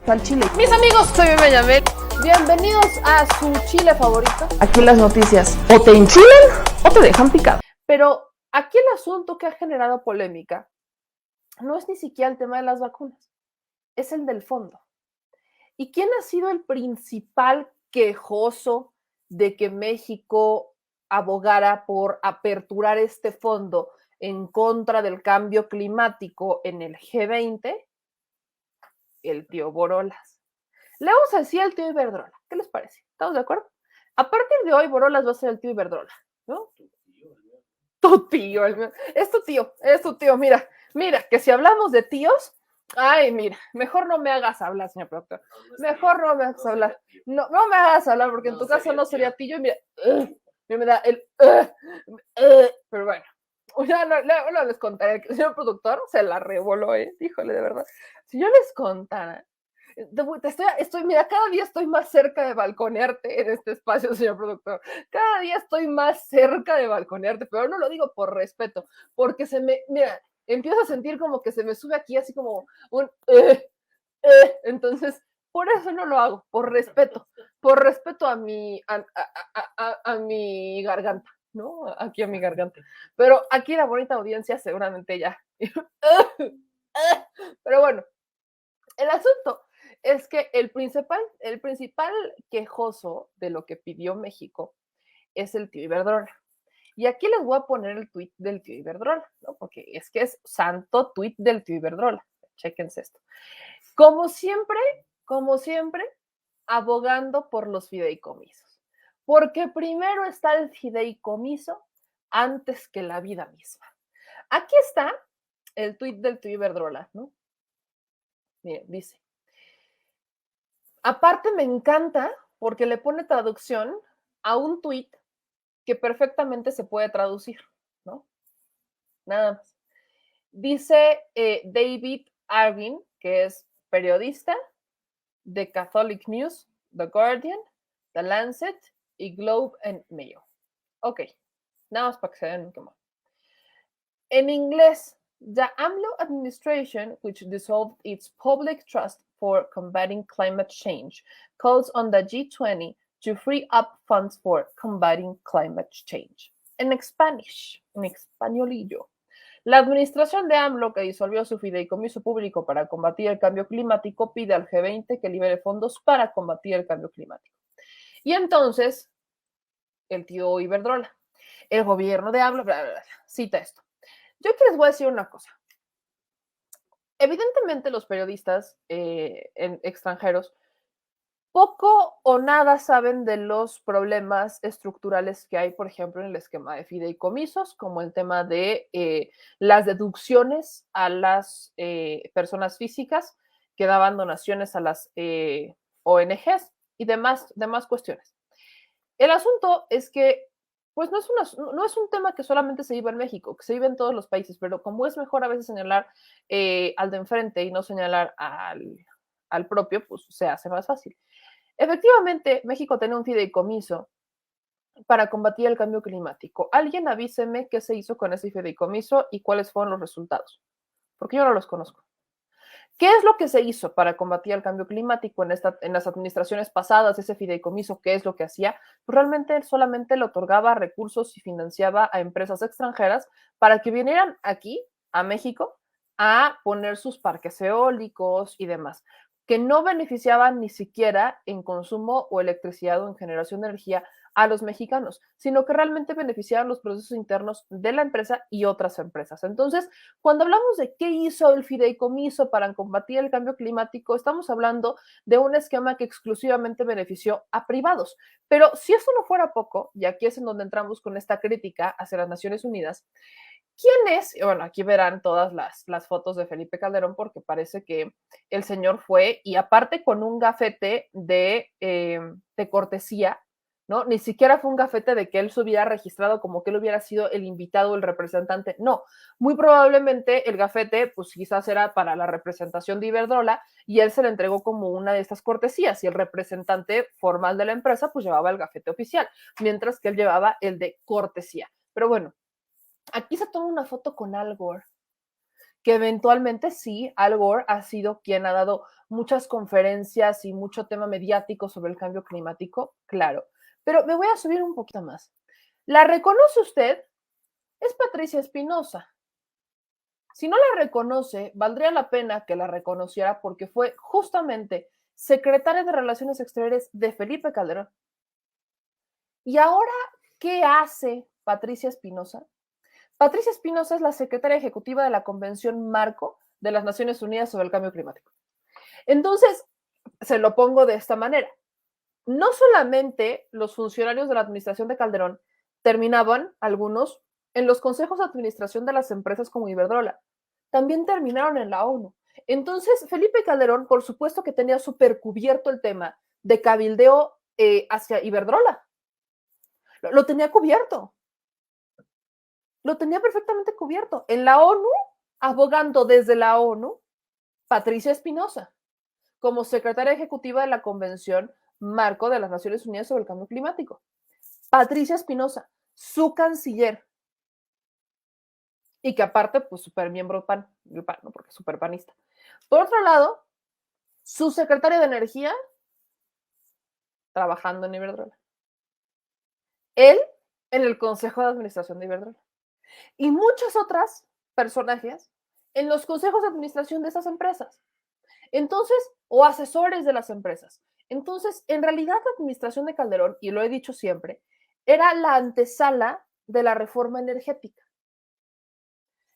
Al chile. Mis amigos, soy Benjamín. Bienvenidos a su chile favorito. Aquí las noticias o te enchilan o te dejan picado. Pero aquí el asunto que ha generado polémica no es ni siquiera el tema de las vacunas, es el del fondo. ¿Y quién ha sido el principal quejoso de que México abogara por aperturar este fondo en contra del cambio climático en el G20? El tío Borolas. Le vamos a decir al tío Iberdrola. ¿Qué les parece? ¿Estamos de acuerdo? A partir de hoy, Borolas va a ser el tío Iberdrola, ¿no? Tu tío, es tu tío, mira, que si hablamos de tíos, ay, mira, mejor no me hagas hablar, señor productor, mejor no me hagas hablar, no me hagas hablar, porque en tu caso no sería tío, y mira, me da el, pero bueno, ya no les contaré, el señor productor se la revoló, híjole, de verdad, si yo les contara, mira, cada día estoy más cerca de balconearte en este espacio, señor productor. Cada día estoy más cerca de balconearte, pero no lo digo por respeto, porque mira, empiezo a sentir como que se me sube aquí así como un entonces, por eso no lo hago, por respeto a mi garganta, ¿no? Aquí a mi garganta. Pero aquí la bonita audiencia seguramente ya. Pero bueno, el asunto es que el principal quejoso de lo que pidió México es el tío Iberdrola. Y aquí les voy a poner el tuit del tío Iberdrola, ¿no? Porque es que es santo tuit del tío Iberdrola. Chéquense esto. Como siempre, abogando por los fideicomisos. Porque primero está el fideicomiso antes que la vida misma. Aquí está el tuit del tío Iberdrola, ¿no? Miren, dice. Aparte me encanta porque le pone traducción a un tuit que perfectamente se puede traducir, ¿no? Nada más. Dice David Arvin, que es periodista de Catholic News, The Guardian, The Lancet y Globe and Mail. Ok, nada más para que se den un quemón. En inglés, the AMLO administration, which dissolved its public trust for combating climate change, calls on the G20 to free up funds for combating climate change. En Spanish, en españolillo. La administración de AMLO, que disolvió su fideicomiso público para combatir el cambio climático, pide al G20 que libere fondos para combatir el cambio climático. Y entonces, el tío Iberdrola, el gobierno de AMLO, bla, bla, bla, cita esto. Yo aquí les voy a decir una cosa. Evidentemente los periodistas extranjeros poco o nada saben de los problemas estructurales que hay, por ejemplo, en el esquema de fideicomisos, como el tema de las deducciones a las personas físicas que daban donaciones a las ONGs y demás cuestiones. El asunto es que pues no es un tema que solamente se vive en México, que se vive en todos los países, pero como es mejor a veces señalar al de enfrente y no señalar al propio, pues se hace más fácil. Efectivamente, México tiene un fideicomiso para combatir el cambio climático. Alguien avíseme qué se hizo con ese fideicomiso y cuáles fueron los resultados, porque yo no los conozco. ¿Qué es lo que se hizo para combatir el cambio climático en las administraciones pasadas? Ese fideicomiso, ¿qué es lo que hacía? Pues realmente él solamente le otorgaba recursos y financiaba a empresas extranjeras para que vinieran aquí, a México, a poner sus parques eólicos y demás, que no beneficiaban ni siquiera en consumo o electricidad o en generación de energía a los mexicanos, sino que realmente beneficiaban los procesos internos de la empresa y otras empresas. Entonces, cuando hablamos de qué hizo el fideicomiso para combatir el cambio climático, estamos hablando de un esquema que exclusivamente benefició a privados. Pero si eso no fuera poco, y aquí es en donde entramos con esta crítica hacia las Naciones Unidas, ¿quién es? Bueno, aquí verán todas las fotos de Felipe Calderón porque parece que el señor fue, y aparte con un gafete de cortesía, ¿no? Ni siquiera fue un gafete de que él se hubiera registrado como que él hubiera sido el invitado, el representante. No, muy probablemente el gafete, pues quizás era para la representación de Iberdrola y él se le entregó como una de estas cortesías y el representante formal de la empresa pues llevaba el gafete oficial, mientras que él llevaba el de cortesía. Pero bueno, aquí se toma una foto con Al Gore. que eventualmente sí, Al Gore ha sido quien ha dado muchas conferencias y mucho tema mediático sobre el cambio climático, claro. Pero me voy a subir un poquito más. ¿La reconoce usted? Es Patricia Espinosa. Si no la reconoce, valdría la pena que la reconociera porque fue justamente secretaria de Relaciones Exteriores de Felipe Calderón. ¿Y ahora qué hace Patricia Espinosa? Patricia Espinosa es la secretaria ejecutiva de la Convención Marco de las Naciones Unidas sobre el Cambio Climático. Entonces, se lo pongo de esta manera. No solamente los funcionarios de la administración de Calderón terminaban, algunos, en los consejos de administración de las empresas como Iberdrola, también terminaron en la ONU. Entonces, Felipe Calderón, por supuesto que tenía súper cubierto el tema de cabildeo hacia Iberdrola. Lo tenía cubierto. Lo tenía perfectamente cubierto. En la ONU, abogando desde la ONU, Patricia Espinosa, como secretaria ejecutiva de la Convención Marco de las Naciones Unidas sobre el Cambio Climático. Patricia Espinosa, su canciller, y que aparte, pues, súper miembro PAN, ¿no? Porque es súper panista. Por otro lado, su secretaria de Energía, trabajando en Iberdrola. Él en el Consejo de Administración de Iberdrola. Y muchos otros personajes en los consejos de administración de esas empresas. Entonces, o asesores de las empresas. Entonces, en realidad la administración de Calderón, y lo he dicho siempre, era la antesala de la reforma energética.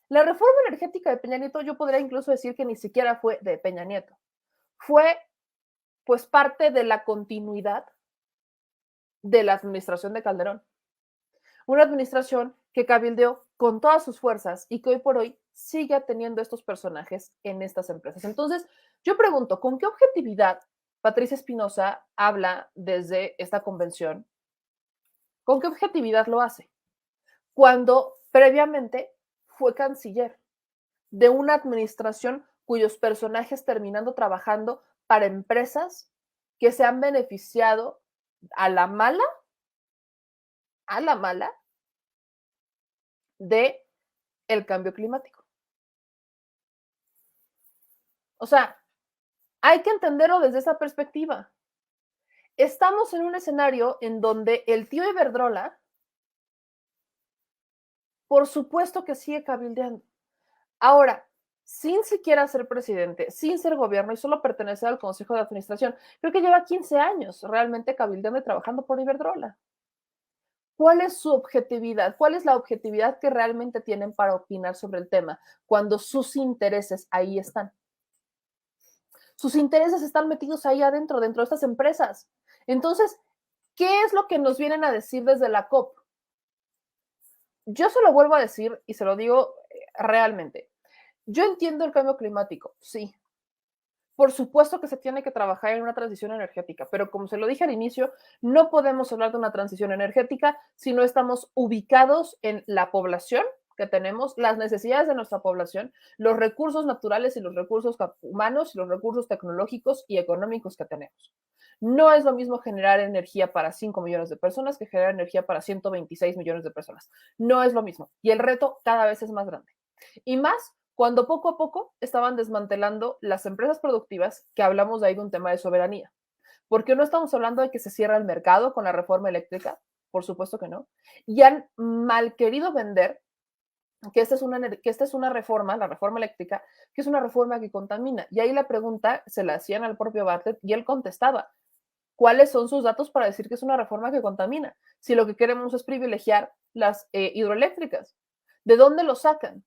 La reforma energética de Peña Nieto, yo podría incluso decir que ni siquiera fue de Peña Nieto. Fue, pues, parte de la continuidad de la administración de Calderón. Una administración que cabildeó con todas sus fuerzas y que hoy por hoy sigue teniendo estos personajes en estas empresas. Entonces, yo pregunto, ¿con qué objetividad Patricia Espinosa habla desde esta convención? ¿Con qué objetividad lo hace? Cuando previamente fue canciller de una administración cuyos personajes terminando trabajando para empresas que se han beneficiado a la mala de el cambio climático. O sea, hay que entenderlo desde esa perspectiva. Estamos en un escenario en donde el tío Iberdrola, por supuesto que sigue cabildeando. Ahora, sin siquiera ser presidente, sin ser gobierno y solo pertenecer al Consejo de Administración, creo que lleva 15 años realmente cabildeando y trabajando por Iberdrola. ¿Cuál es su objetividad? ¿Cuál es la objetividad que realmente tienen para opinar sobre el tema cuando sus intereses ahí están? Sus intereses están metidos ahí adentro, dentro de estas empresas. Entonces, ¿qué es lo que nos vienen a decir desde la COP? Yo se lo vuelvo a decir y se lo digo realmente. Yo entiendo el cambio climático, sí. Por supuesto que se tiene que trabajar en una transición energética, pero como se lo dije al inicio, no podemos hablar de una transición energética si no estamos ubicados en la población que tenemos, las necesidades de nuestra población, los recursos naturales y los recursos humanos y los recursos tecnológicos y económicos que tenemos. No es lo mismo generar energía para 5 millones de personas que generar energía para 126 millones de personas. No es lo mismo. Y el reto cada vez es más grande. Y más cuando poco a poco estaban desmantelando las empresas productivas, que hablamos de ahí de un tema de soberanía. Porque no estamos hablando de que se cierra el mercado con la reforma eléctrica, por supuesto que no, y han mal querido vender que esta es una reforma, la reforma eléctrica, que es una reforma que contamina. Y ahí la pregunta se la hacían al propio Bartlett y él contestaba, ¿cuáles son sus datos para decir que es una reforma que contamina? Si lo que queremos es privilegiar las hidroeléctricas, ¿de dónde lo sacan?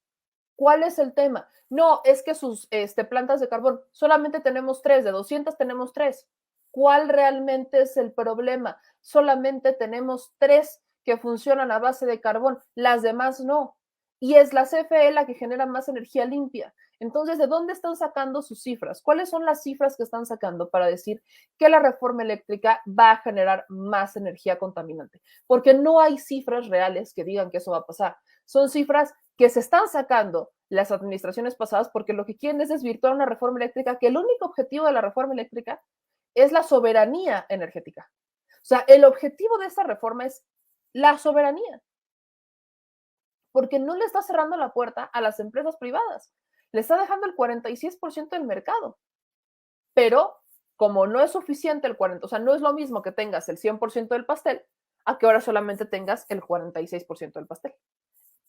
¿Cuál es el tema? No, es que sus plantas de carbón, solamente tenemos 3, de 200 tenemos 3. ¿Cuál realmente es el problema? Solamente tenemos 3 que funcionan a base de carbón, las demás no. Y es la CFE la que genera más energía limpia. Entonces, ¿de dónde están sacando sus cifras? ¿Cuáles son las cifras que están sacando para decir que la reforma eléctrica va a generar más energía contaminante? Porque no hay cifras reales que digan que eso va a pasar. Son cifras que se están sacando las administraciones pasadas porque lo que quieren es desvirtuar una reforma eléctrica que el único objetivo de la reforma eléctrica es la soberanía energética. O sea, el objetivo de esta reforma es la soberanía, porque no le está cerrando la puerta a las empresas privadas. le está dejando el 46% del mercado. Pero como no es suficiente el 40%, o sea, no es lo mismo que tengas el 100% del pastel a que ahora solamente tengas el 46% del pastel.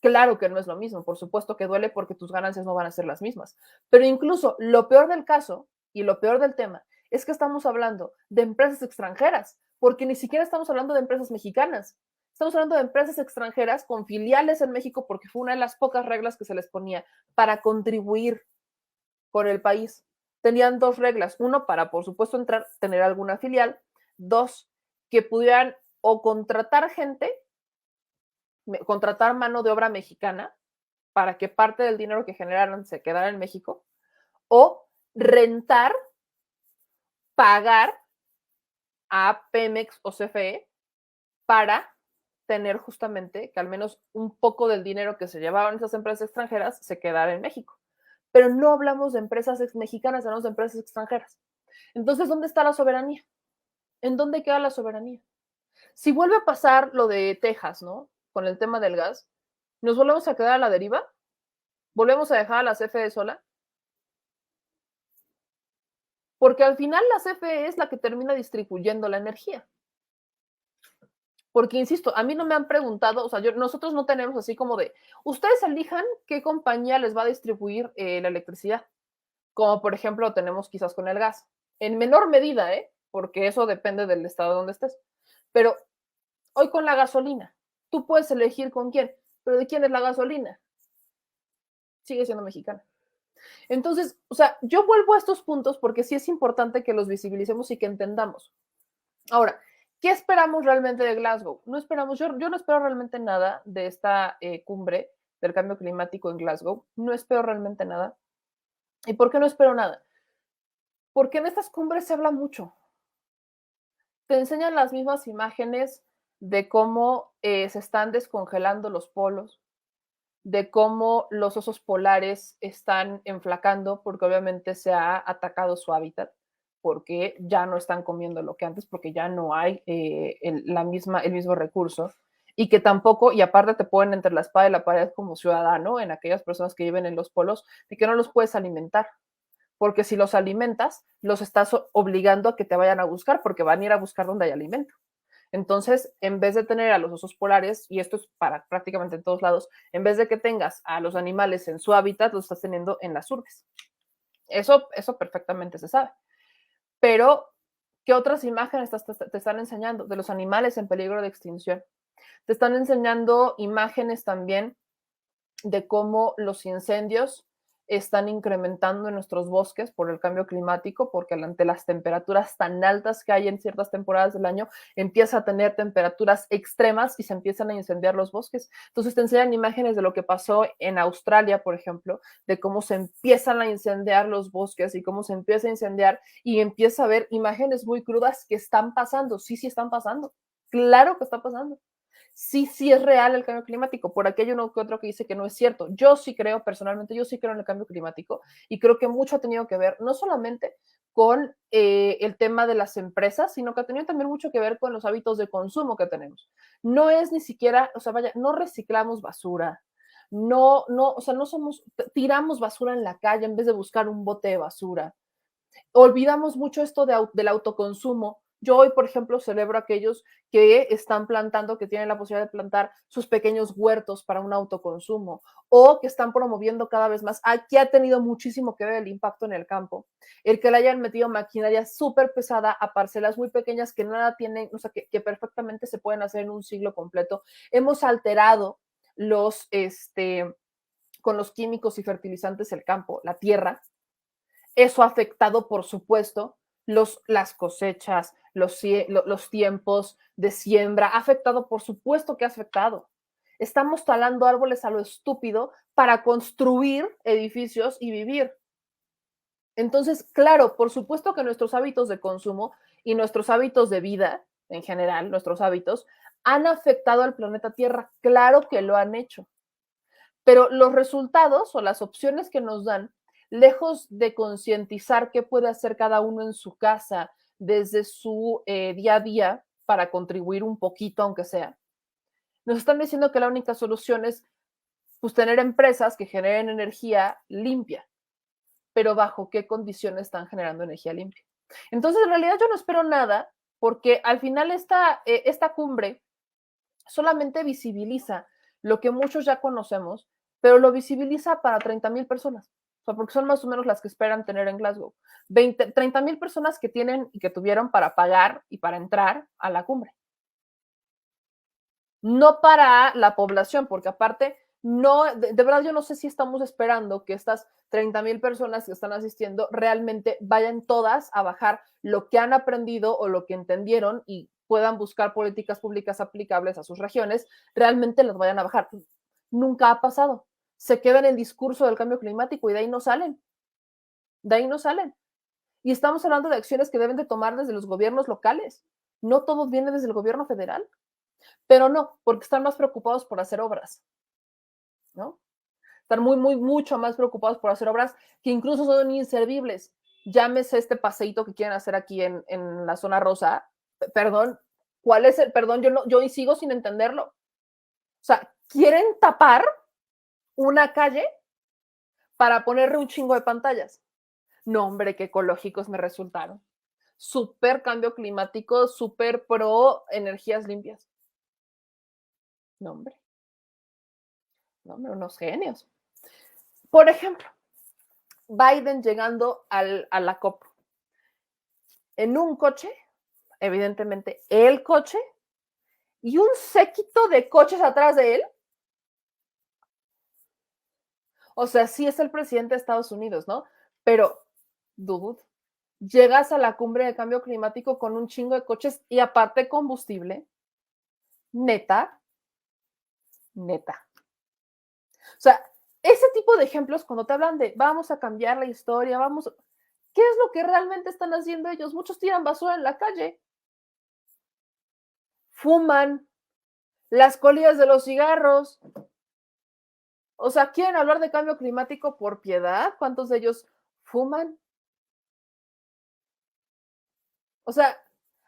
Claro que no es lo mismo, por supuesto que duele porque tus ganancias no van a ser las mismas. Pero incluso lo peor del caso y lo peor del tema es que estamos hablando de empresas extranjeras, porque ni siquiera estamos hablando de empresas mexicanas. Estamos hablando de empresas extranjeras con filiales en México porque fue una de las pocas reglas que se les ponía para contribuir con el país. Tenían dos reglas. Uno, para, por supuesto, entrar, tener alguna filial. Dos, que pudieran o contratar gente, contratar mano de obra mexicana para que parte del dinero que generaran se quedara en México, o rentar, pagar a Pemex o CFE para tener justamente que al menos un poco del dinero que se llevaban esas empresas extranjeras se quedara en México. Pero no hablamos de empresas mexicanas, hablamos de empresas extranjeras. Entonces, ¿dónde está la soberanía? ¿En dónde queda la soberanía? Si vuelve a pasar lo de Texas, ¿no? Con el tema del gas, ¿nos volvemos a quedar a la deriva? ¿Volvemos a dejar a la CFE sola? Porque al final la CFE es la que termina distribuyendo la energía. Porque, insisto, a mí no me han preguntado, o sea, nosotros no tenemos así como de, ustedes elijan qué compañía les va a distribuir la electricidad, como por ejemplo tenemos quizás con el gas, en menor medida, porque eso depende del estado donde estés. Pero hoy con la gasolina, tú puedes elegir con quién, pero ¿de quién es la gasolina? Sigue siendo mexicana. Entonces, o sea, yo vuelvo a estos puntos porque sí es importante que los visibilicemos y que entendamos. Ahora, ¿qué esperamos realmente de Glasgow? No esperamos, yo no espero realmente nada de esta cumbre del cambio climático en Glasgow. No espero realmente nada. ¿Y por qué no espero nada? Porque en estas cumbres se habla mucho. Te enseñan las mismas imágenes de cómo se están descongelando los polos, de cómo los osos polares están enflacando porque obviamente se ha atacado su hábitat, porque ya no están comiendo lo que antes, porque ya no hay el mismo recurso, y que tampoco, y aparte te ponen entre la espada y la pared como ciudadano en aquellas personas que viven en los polos, de que no los puedes alimentar, porque si los alimentas, los estás obligando a que te vayan a buscar, porque van a ir a buscar donde hay alimento. Entonces, en vez de tener a los osos polares, y esto es para prácticamente en todos lados, en vez de que tengas a los animales en su hábitat, los estás teniendo en las urbes. Eso perfectamente se sabe. Pero, ¿qué otras imágenes te están enseñando de los animales en peligro de extinción? Te están enseñando imágenes también de cómo los incendios están incrementando en nuestros bosques por el cambio climático, porque ante las temperaturas tan altas que hay en ciertas temporadas del año, empieza a tener temperaturas extremas y se empiezan a incendiar los bosques. Entonces te enseñan imágenes de lo que pasó en Australia, por ejemplo, de cómo se empiezan a incendiar los bosques y cómo se empieza a incendiar y empieza a ver imágenes muy crudas que están pasando. Sí, sí están pasando. Claro que está pasando. Sí, sí es real el cambio climático. Por aquí hay uno que otro que dice que no es cierto. Yo sí creo, personalmente, yo sí creo en el cambio climático y creo que mucho ha tenido que ver, no solamente con el tema de las empresas, sino que ha tenido también mucho que ver con los hábitos de consumo que tenemos. No es ni siquiera, o sea, vaya, no reciclamos basura, o sea, tiramos basura en la calle en vez de buscar un bote de basura. Olvidamos mucho esto del autoconsumo. Yo hoy, por ejemplo, celebro a aquellos que están plantando, que tienen la posibilidad de plantar sus pequeños huertos para un autoconsumo o que están promoviendo cada vez más. Aquí ha tenido muchísimo que ver el impacto en el campo. El que le hayan metido maquinaria súper pesada a parcelas muy pequeñas que nada tienen, o sea, que perfectamente se pueden hacer en un siglo completo. Hemos alterado con los químicos y fertilizantes el campo, la tierra. Eso ha afectado, por supuesto, las cosechas, los tiempos de siembra. Ha afectado, por supuesto que ha afectado. Estamos talando árboles a lo estúpido para construir edificios y vivir. Entonces, claro, por supuesto que nuestros hábitos de consumo y nuestros hábitos de vida, en general, nuestros hábitos, han afectado al planeta Tierra. Claro que lo han hecho. Pero los resultados o las opciones que nos dan, lejos de concientizar qué puede hacer cada uno en su casa desde su día a día para contribuir un poquito, aunque sea, nos están diciendo que la única solución es pues, tener empresas que generen energía limpia. pero bajo qué condiciones están generando energía limpia. Entonces, en realidad yo no espero nada, porque al final esta cumbre solamente visibiliza lo que muchos ya conocemos, pero lo visibiliza para 30,000 personas. O sea, porque son más o menos las que esperan tener en Glasgow. 30,000 personas que tienen y que tuvieron para pagar y para entrar a la cumbre. No para la población, porque aparte, no, de verdad yo no sé si estamos esperando que estas 30,000 personas que están asistiendo realmente vayan todas a bajar lo que han aprendido o lo que entendieron y puedan buscar políticas públicas aplicables a sus regiones, realmente las vayan a bajar. Nunca ha pasado. Se quedan en el discurso del cambio climático y de ahí no salen. De ahí no salen. Y estamos hablando de acciones que deben de tomar desde los gobiernos locales. No todo viene desde el gobierno federal. Pero no, porque están más preocupados por hacer obras, ¿no? Están mucho más preocupados por hacer obras que incluso son inservibles. Llámese este paseíto que quieren hacer aquí en la zona rosa. Perdón, ¿cuál es el perdón? Yo sigo sin entenderlo. O sea, quieren tapar una calle para ponerle un chingo de pantallas. No, hombre, qué ecológicos me resultaron. Súper cambio climático, súper pro energías limpias. No, hombre. No, hombre, unos genios. Por ejemplo, Biden llegando a la COP en un coche, evidentemente el coche, y un séquito de coches atrás de él. O sea, sí es el presidente de Estados Unidos, ¿no? Pero, dude, llegas a la cumbre de cambio climático con un chingo de coches y aparte combustible. Neta, neta. O sea, ese tipo de ejemplos cuando te hablan de vamos a cambiar la historia, ¿qué es lo que realmente están haciendo ellos? Muchos tiran basura en la calle, fuman, las colillas de los cigarros. O sea, ¿quieren hablar de cambio climático por piedad? ¿Cuántos de ellos fuman? O sea,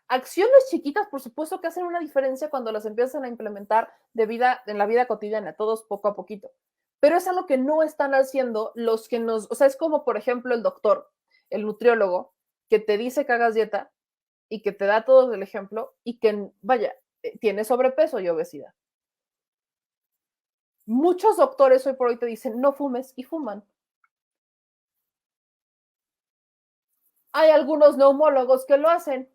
acciones chiquitas, por supuesto que hacen una diferencia cuando las empiezan a implementar en la vida cotidiana, todos poco a poquito. Pero es algo que no están haciendo los que o sea, es como, por ejemplo, el doctor, el nutriólogo, que te dice que hagas dieta y que te da todo el ejemplo y que, vaya, tiene sobrepeso y obesidad. Muchos doctores hoy por hoy te dicen, no fumes y fuman. Hay algunos neumólogos que lo hacen.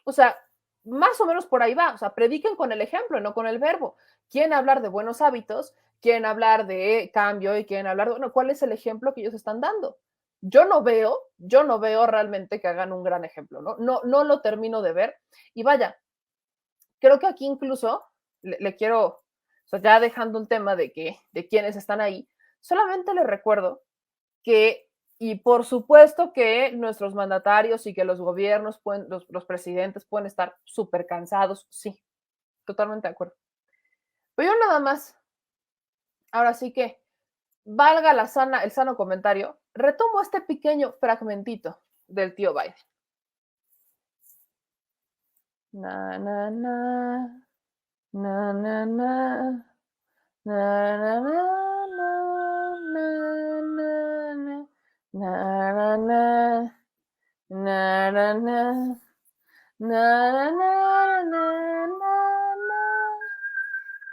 O sea, más o menos por ahí va. O sea, prediquen con el ejemplo, no con el verbo. Quieren hablar de buenos hábitos, quieren hablar de cambio y quieren hablar de, bueno, ¿cuál es el ejemplo que ellos están dando? Yo no veo realmente que hagan un gran ejemplo, ¿no? No lo termino de ver. Y vaya, creo que aquí incluso le quiero, o sea, ya dejando un tema de quiénes están ahí, solamente les recuerdo que, y por supuesto que nuestros mandatarios y que los gobiernos, los presidentes pueden estar súper cansados, sí, totalmente de acuerdo. Pero yo nada más, ahora sí que, valga el sano comentario, retomo este pequeño fragmentito del tío Biden. Na, na, na, na, na, na, na, na, na, na, na, na, na. Na, na, na. Na, na, na, na, na.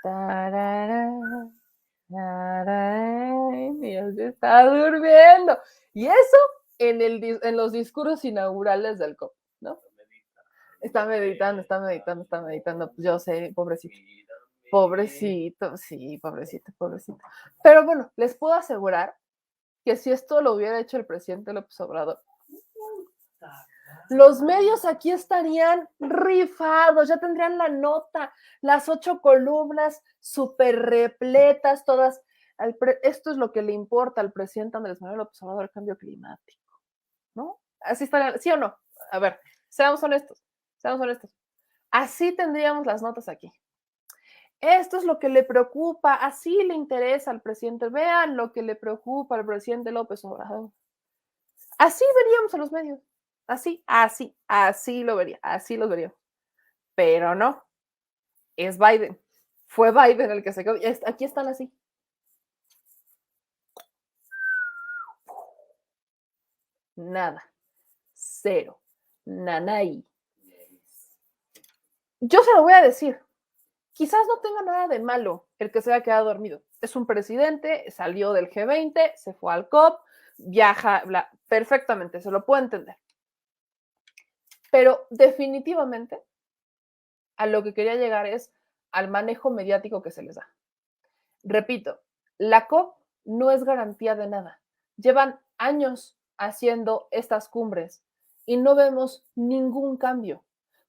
Tarara, tarara. Dios está durmiendo. Y eso en los discursos inaugurales del COP, ¿no? Está meditando. Pues yo sé, pobrecito. Pobrecito, sí, pobrecito. Pero bueno, les puedo asegurar que si esto lo hubiera hecho el presidente López Obrador, los medios aquí estarían rifados, ya tendrían la nota, las 8 columnas súper repletas, todas. Esto es lo que le importa al presidente Andrés Manuel López Obrador, el cambio climático, ¿no? Así estarían, ¿sí o no? A ver, seamos honestos. Así tendríamos las notas aquí. Esto es lo que le preocupa, así le interesa al presidente. Vean lo que le preocupa al presidente López Obrador. Así veríamos a los medios. Así los veríamos. Pero no, es Biden. Fue Biden el que se quedó. Aquí están así. nada, cero, nanay. Yo se lo voy a decir, quizás no tenga nada de malo el que se haya quedado dormido. Es un presidente, salió del G20, se fue al COP, viaja, bla, perfectamente, se lo puedo entender. Pero definitivamente a lo que quería llegar es al manejo mediático que se les da. Repito, la COP no es garantía de nada. Llevan años haciendo estas cumbres y no vemos ningún cambio.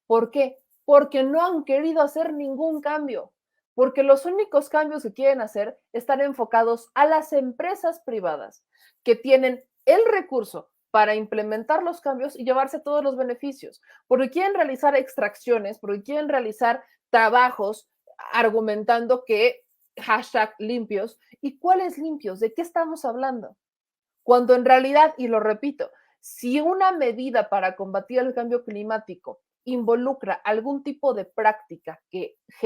¿Por qué? Porque no han querido hacer ningún cambio. Porque los únicos cambios que quieren hacer están enfocados a las empresas privadas que tienen el recurso para implementar los cambios y llevarse todos los beneficios. Porque quieren realizar extracciones, porque quieren realizar trabajos argumentando que hashtag limpios. ¿Y cuáles limpios? ¿De qué estamos hablando? Cuando en realidad, y lo repito, si una medida para combatir el cambio climático involucra algún tipo de práctica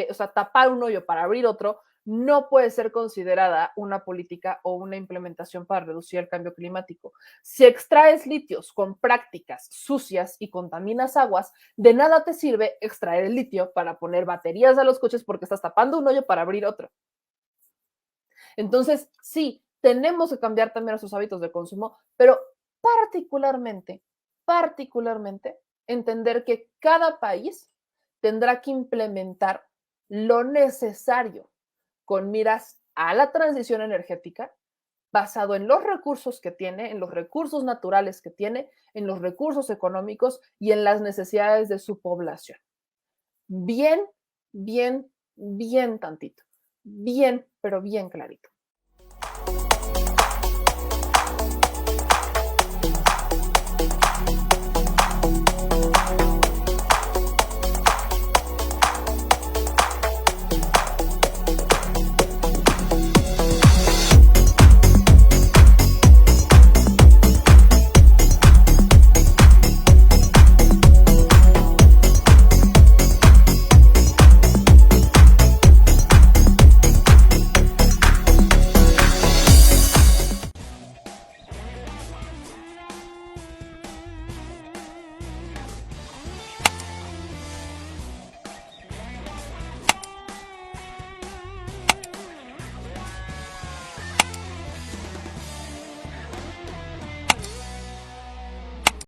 o sea, tapar un hoyo para abrir otro, no puede ser considerada una política o una implementación para reducir el cambio climático. Si extraes litios con prácticas sucias y contaminas aguas, de nada te sirve extraer el litio para poner baterías a los coches porque estás tapando un hoyo para abrir otro. Entonces, sí, tenemos que cambiar también nuestros hábitos de consumo, pero particularmente, entender que cada país tendrá que implementar lo necesario con miras a la transición energética basado en los recursos que tiene, en los recursos naturales que tiene, en los recursos económicos y en las necesidades de su población. Bien, bien, bien tantito. Bien, pero bien clarito.